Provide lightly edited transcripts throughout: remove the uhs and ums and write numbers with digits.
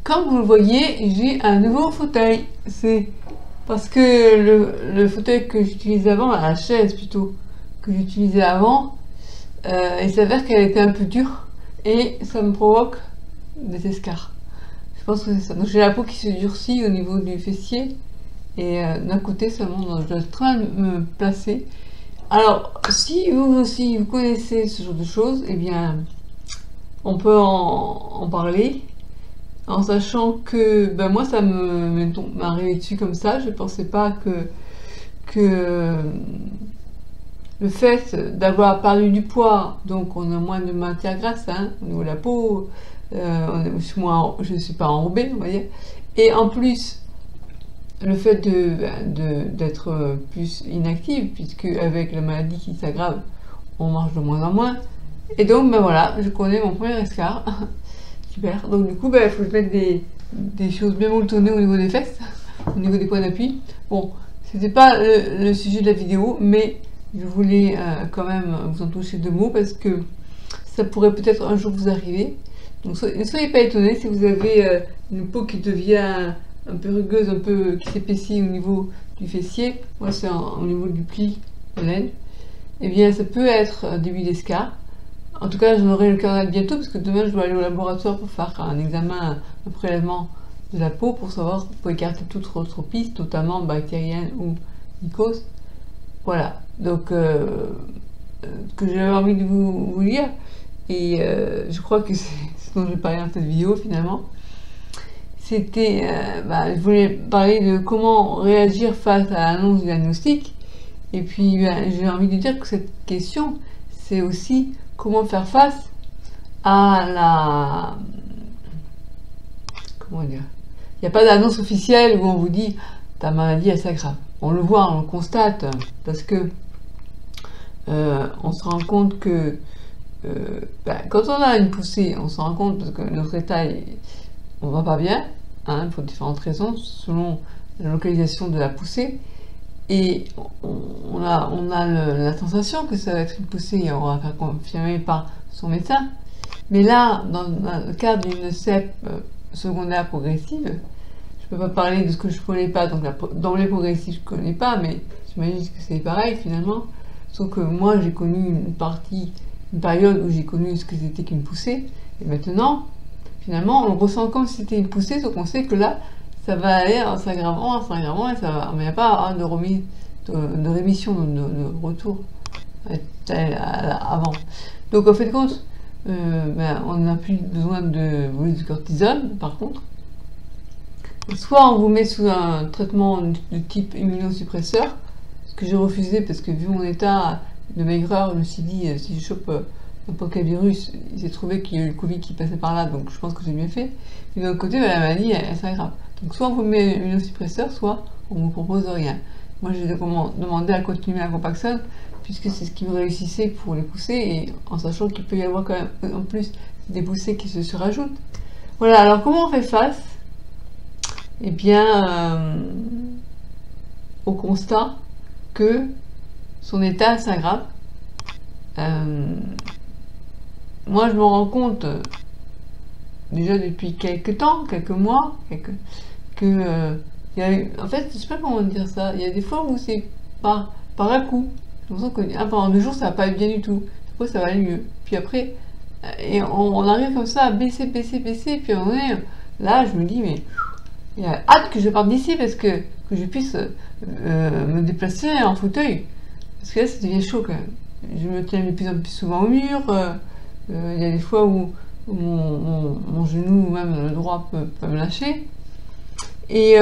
comme vous le voyez, j'ai un nouveau fauteuil. C'est parce que le fauteuil que j'utilisais avant, la chaise plutôt, que j'utilisais avant, il s'avère qu'elle était un peu dure et ça me provoque des escarres. Je pense que c'est ça. Donc j'ai la peau qui se durcit au niveau du fessier et d'un côté seulement, je dois très mal me placer. Alors, si vous aussi vous connaissez ce genre de choses, eh bien, on peut en parler, en sachant que ben moi ça m'est arrivé dessus comme ça. Je pensais pas que le fait d'avoir perdu du poids, donc on a moins de matière grasse hein, au niveau de la peau, je ne suis pas enrobée, vous voyez, et en plus le fait d'être plus inactive, puisque avec la maladie qui s'aggrave, on marche de moins en moins. Et donc, ben voilà, je connais mon premier escar. Super. Donc, du coup, ben, il faut que je mette des choses bien molletonnées au niveau des fesses, au niveau des points d'appui. Bon, c'était pas le sujet de la vidéo, mais je voulais quand même vous en toucher deux mots parce que ça pourrait peut-être un jour vous arriver. Donc, ne soyez pas étonnés si vous avez une peau qui devient un peu rugueuse, un peu qui s'épaissit au niveau du fessier. Moi, c'est au niveau du pli de l'aine. Eh bien, ça peut être un début d'escar. En tout cas, j'en aurai le carnet bientôt parce que demain, je dois aller au laboratoire pour faire un examen, un prélèvement de la peau pour savoir, pour écarter toute autre piste, notamment bactérienne ou mycose. Voilà. Donc, que j'avais envie de vous lire. Et je crois que c'est ce dont je vais parler dans cette vidéo finalement. C'était, je voulais parler de comment réagir face à l'annonce du diagnostic. Et puis, j'ai envie de dire que cette question, c'est aussi comment faire face à la... Comment dire? Il n'y a pas d'annonce officielle où on vous dit ta maladie, elle s'aggrave. On le voit, on le constate, parce que on se rend compte que quand on a une poussée, on se rend compte parce que notre état, on va pas bien, hein, pour différentes raisons, selon la localisation de la poussée. Et on a la sensation que ça va être une poussée et on va faire confirmer par son médecin. Mais là, dans le cas d'une CEP secondaire progressive, je peux pas parler de ce que je connais pas, donc dans les progressifs je connais pas, mais j'imagine que c'est pareil finalement. Sauf que moi j'ai connu une période où j'ai connu ce que c'était qu'une poussée, et maintenant, finalement, on le ressent comme si c'était une poussée, sauf qu'on sait que là, ça va aller en s'aggravant, et ça va, mais il n'y a pas de remise, de rémission, de retour avant. Donc, en fait, compte, on n'a plus besoin de du cortisone, par contre. Soit on vous met sous un traitement de type immunosuppresseur, ce que j'ai refusé parce que vu mon état de maigreur, je me suis dit, si je chope n'importe quel virus, il s'est trouvé qu'il y a eu le Covid qui passait par là, donc je pense que j'ai bien fait. Mais de l'autre côté, la maladie, elle s'aggrave. Donc soit on vous met un immunosuppresseur, soit on ne vous propose rien. Moi, j'ai demandé à continuer la Compaxone, puisque c'est ce qui me réussissait pour les poussées, et en sachant qu'il peut y avoir quand même, en plus, des poussées qui se surajoutent. Voilà, alors comment on fait face? Eh bien, au constat que son état s'aggrave. Moi, je me rends compte, déjà depuis quelques temps, quelques mois, en fait, je sais pas comment dire ça, il y a des fois où c'est par un coup. J'ai l'impression que pendant 2 jours, ça va pas être bien du tout. Après, ça va aller mieux. Puis après, et on arrive comme ça à baisser, puis à un moment donné, là, je me dis, mais il y a hâte que je parte d'ici parce que je puisse me déplacer en fauteuil. Parce que là, ça devient chaud quand même. Je me tiens de plus en plus souvent au mur. Il y a des fois où mon genou, même le droit, peut me lâcher. Et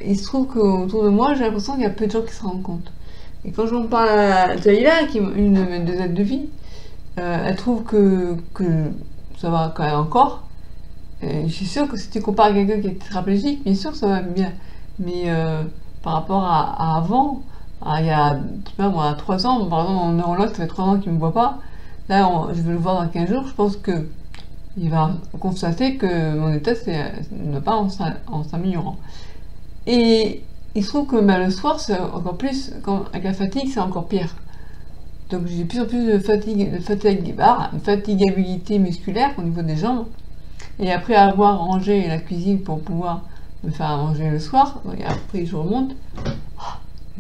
il se trouve qu'autour de moi, j'ai l'impression qu'il y a peu de gens qui se rendent compte. Et quand j'en parle à Jaïla, qui est une de mes 2 aides de vie, elle trouve que ça va quand même encore. Je suis sûre que si tu compares à quelqu'un qui est tétraplégique, bien sûr que ça va bien. Mais par rapport à avant, il y a, je sais pas moi, 3 ans, par exemple, mon neurologue, ça fait 3 ans qu'il ne me voit pas. Là, je vais le voir dans 15 jours, je pense qu'il va constater que mon état ne va pas en s'améliorant. Et il se trouve que le soir, c'est encore plus, avec la fatigue, c'est encore pire. Donc j'ai de plus en plus de fatigabilité musculaire au niveau des jambes. Et après avoir rangé la cuisine pour pouvoir me faire à manger le soir, et après je remonte,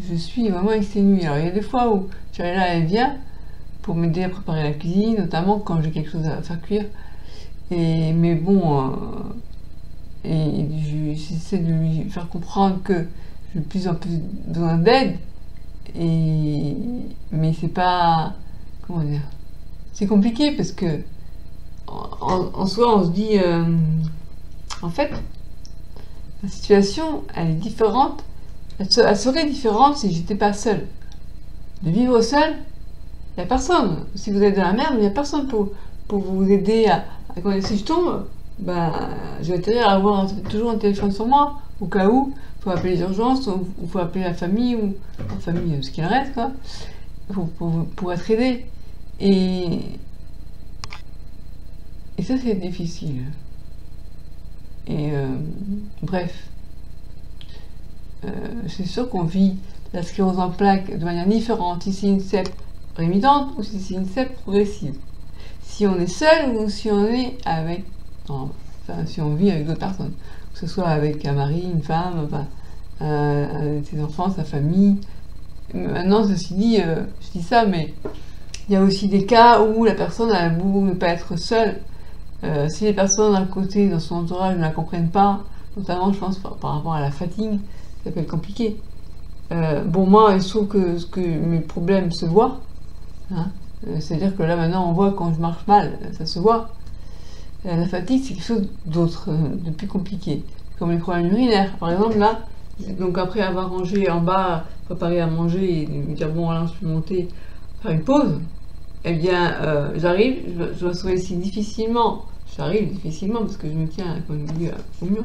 je suis vraiment exténuée. Alors il y a des fois où Charlie-là elle vient pour m'aider à préparer la cuisine, notamment quand j'ai quelque chose à faire cuire. Mais bon, et j'essaie de lui faire comprendre que j'ai de plus en plus besoin d'aide. Mais c'est pas, comment dire, c'est compliqué parce que en soi on se dit, en fait, la situation elle est différente. Elle serait différente si j'étais pas seule. De vivre seule, il n'y a personne. Si vous êtes dans la merde, il n'y a personne pour vous aider si je tombe, ben, je vais atterrir à avoir toujours un téléphone sur moi, au cas où, il faut appeler les urgences, ou il faut appeler la famille, ou la famille, ce qu'il reste, quoi, pour être aidé. Et ça, c'est difficile. Et bref, c'est sûr qu'on vit la sclérose en plaques de manière différente. Si c'est une CEP rémitante ou si c'est une CEP progressive. Si on est seul ou si on est avec, enfin, si on vit avec d'autres personnes, que ce soit avec un mari, une femme, enfin, ses enfants, sa famille. Maintenant, ceci dit, je dis ça, mais il y a aussi des cas où la personne a beau ne pas être seule. Si les personnes à côté, dans son entourage, ne la comprennent pas, notamment, je pense, par rapport à la fatigue, ça peut être compliqué. Bon, moi, il se trouve que mes problèmes se voient. Hein. C'est-à-dire que là, maintenant, on voit quand je marche mal, ça se voit. La fatigue, c'est quelque chose d'autre, de plus compliqué. Comme les problèmes urinaires. Par exemple, là, donc après avoir rangé en bas, préparé à manger et me dire, bon, alors, je peux monter, faire une pause, eh bien, j'arrive, je dois sauver ici difficilement. J'arrive difficilement parce que je me tiens, comme je dis, au mur.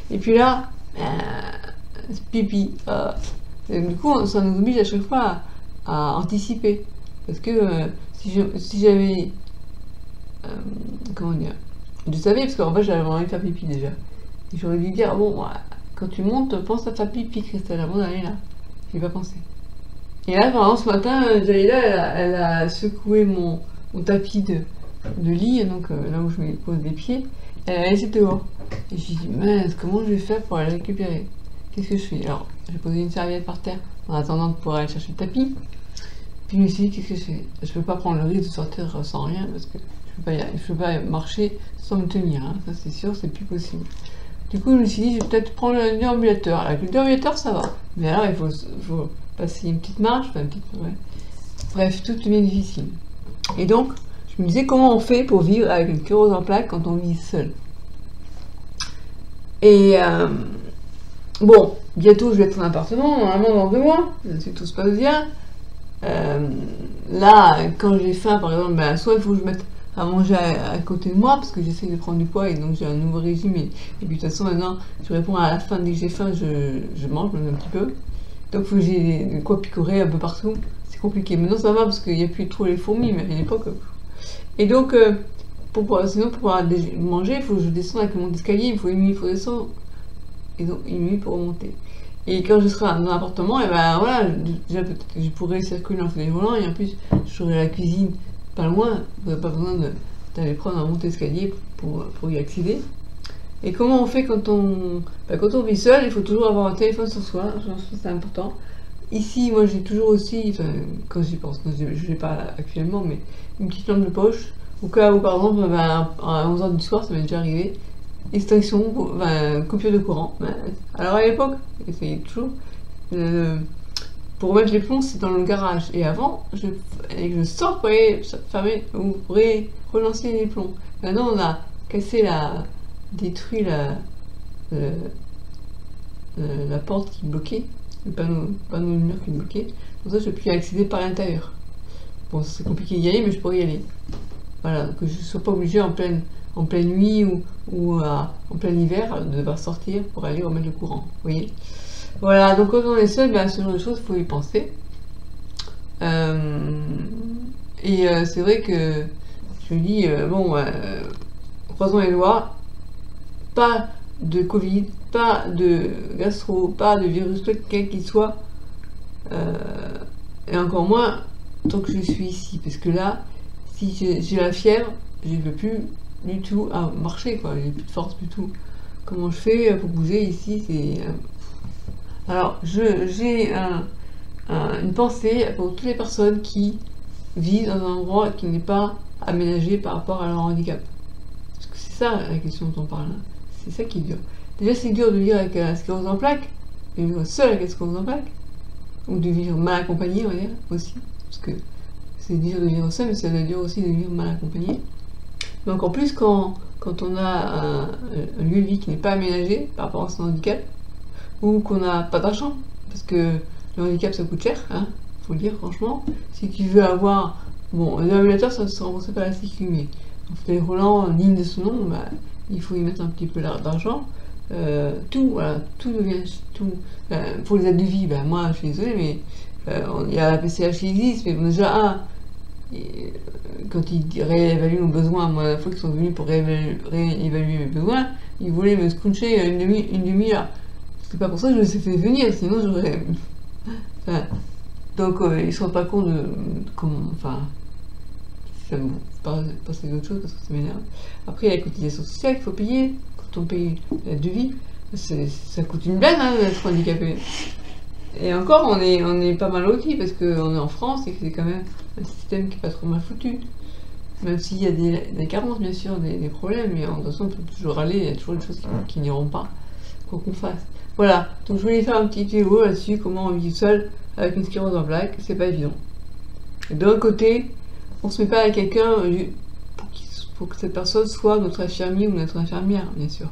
Et puis là, pipi. Du coup, ça nous oblige à chaque fois à anticiper. Parce que si j'avais. Comment dire? Je savais, parce qu'en fait, j'avais envie de faire pipi déjà. Et j'aurais dû dire, bon, quand tu montes, pense à faire pipi, Christelle, avant d'aller là. J'y ai pas pensé. Et là, par exemple, ce matin, Jaïla, elle a secoué mon tapis de lit, donc là où je me pose des pieds, elle a laissé dehors. Et je me suis dit, mince, comment je vais faire pour aller le récupérer? Qu'est-ce que je fais? Alors, j'ai posé une serviette par terre en attendant de pouvoir aller chercher le tapis. Puis je me suis dit, qu'est-ce que je fais? Je peux pas prendre le risque de sortir sans rien parce que je peux pas marcher sans me tenir, hein. Ça c'est sûr, c'est plus possible. Du coup, je me suis dit, je vais peut-être prendre le déambulateur. Avec le déambulateur, ça va. Mais alors, il faut passer une petite marche, enfin, ouais. Bref, tout devient difficile. Et donc, je me disais, comment on fait pour vivre avec une sclérose en plaques quand on vit seul? Et bon, bientôt, je vais être en appartement, normalement dans 2 mois, si tout se passe bien. Là, quand j'ai faim, par exemple, ben, soit il faut que je mette à manger à côté de moi, parce que j'essaie de prendre du poids, et donc j'ai un nouveau régime, et puis de toute façon, maintenant, je réponds à la fin, dès que j'ai faim, je mange même un petit peu. Donc, il faut que j'ai de quoi picorer un peu partout. C'est compliqué. Maintenant, ça va, parce qu'il n'y a plus trop les fourmis, mais à l'époque... Et donc, sinon, pour pouvoir manger, il faut que je descende avec mon escalier, il faut 1 minute, il faut descendre, et donc 1 minute pour remonter. Et quand je serai dans un appartement, et ben voilà, déjà peut-être que je pourrais circuler en fauteuil volant, et en plus, j'aurai la cuisine pas loin, vous n'avez pas besoin d'aller prendre un monte escalier pour y accéder. Et comment on fait quand on vit seul? Il faut toujours avoir un téléphone sur soi, je pense que c'est important. Ici, moi j'ai toujours aussi, enfin, quand j'y pense, je ne l'ai pas actuellement, mais une petite lampe de poche, au cas où par exemple, à 11h du soir, ça m'est déjà arrivé, extinction, coupure de courant. Alors à l'époque, c'est toujours, pour mettre les plombs, c'est dans le garage. Et avant, je sors pour aller fermer ou pour relancer les plombs. Maintenant, on a détruit la porte qui bloquait, le panneau de mur qui bloquait. Pour ça, je peux y accéder par l'intérieur. Bon, c'est compliqué d'y aller, mais je pourrais y aller. Voilà, que je ne sois pas obligée en pleine nuit ou en plein hiver de devoir sortir pour aller remettre le courant. Vous voyez? Voilà, donc quand on est seul, ce genre de choses, il faut y penser. C'est vrai que je me dis, croisons les doigts, pas de Covid, pas de gastro, pas de virus, quel qu'il soit, et encore moins tant que je suis ici, parce que là, si j'ai la fièvre, je ne peux plus du tout à marcher, quoi. J'ai plus de force du tout. Comment je fais pour bouger ici, c'est... Alors, j'ai une pensée pour toutes les personnes qui vivent dans un endroit qui n'est pas aménagé par rapport à leur handicap. Parce que c'est ça la question dont on parle. Hein. C'est ça qui est dur. Déjà, c'est dur de vivre avec la sclérose en plaques, de vivre seul avec la sclérose en plaques, ou de vivre mal accompagné, on va dire, aussi. Parce que c'est dur de vivre seul, mais ça veut dire aussi de vivre mal accompagné. Mais encore plus quand on a un lieu de vie qui n'est pas aménagé par rapport à son handicap, ou qu'on n'a pas d'argent, parce que le handicap ça coûte cher, hein, faut le dire franchement. Si tu veux avoir, bon, l'ambulateur ça se rembourse pas la sécu, mais en fauteuil roulant digne de son nom, bah, il faut y mettre un petit peu d'argent. Tout, voilà, tout devient tout. Pour les aides de vie, ben moi je suis désolée, mais il y a la PCH qui existe, mais bon, déjà quand ils réévaluent nos besoins, moi la fois qu'ils sont venus pour réévaluer mes besoins, ils voulaient me scruncher une demi-heure. C'est pas pour ça que je les ai fait venir, sinon j'aurais. Enfin, donc ils ne se rendent pas compte de comment. Enfin, ça me passer d'autre chose parce que ça m'énerve. Après, il y a la cotisation sociale qu'il faut payer. Quand on paye l'aide de vie, ça coûte une blinde hein, d'être handicapé. Et encore, on est pas mal lotis parce qu'on est en France et que c'est quand même un système qui n'est pas trop mal foutu. Même s'il y a des carences, bien sûr, des problèmes, mais de toute façon, on peut toujours aller, il y a toujours des choses qui n'iront pas, quoi qu'on fasse. Voilà, donc je voulais faire un petit vidéo là-dessus, comment on vit seul avec une sclérose en plaques, c'est pas évident. D'un côté, on se met pas avec quelqu'un pour que cette personne soit notre infirmier ou notre infirmière, bien sûr.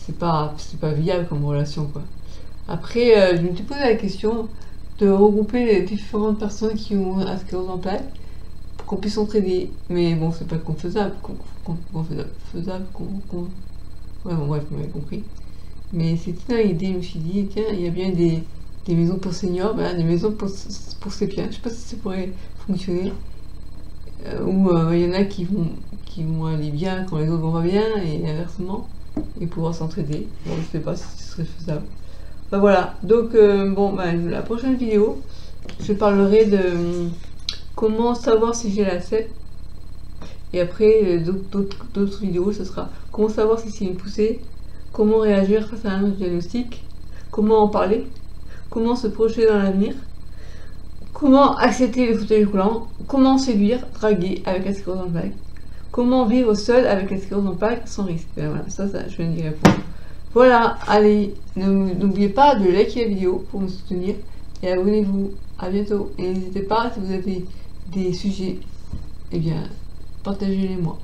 C'est pas viable comme relation, quoi. Après, je me suis posé la question de regrouper les différentes personnes qui ont la sclérose en plaques pour qu'on puisse s'entraider. Mais bon, c'est pas faisable. Ouais, bon, bref, vous m'avez compris. Mais c'était une idée, je me suis dit, tiens, il y a bien des maisons pour seniors, ben, des maisons pour sépiens. Je sais pas si ça pourrait fonctionner. Où il y en a qui vont aller bien quand les autres vont pas bien, et inversement, et pouvoir s'entraider. Bon, je sais pas si ce serait faisable. Ben voilà, donc bon, ben, la prochaine vidéo, je parlerai de comment savoir si j'ai la CEP. Et après, d'autres vidéos, ce sera comment savoir si c'est une poussée, comment réagir face à un diagnostic, comment en parler, comment se projeter dans l'avenir, comment accepter le fauteuil roulant, comment séduire, draguer avec la sclérose en plaques, comment vivre seul avec la sclérose en plaques sans risque. Ben voilà, ça je viens d'y répondre. Voilà, allez, n'oubliez pas de liker la vidéo pour me soutenir et abonnez-vous. À bientôt. Et n'hésitez pas, si vous avez des sujets, eh bien, partagez-les moi.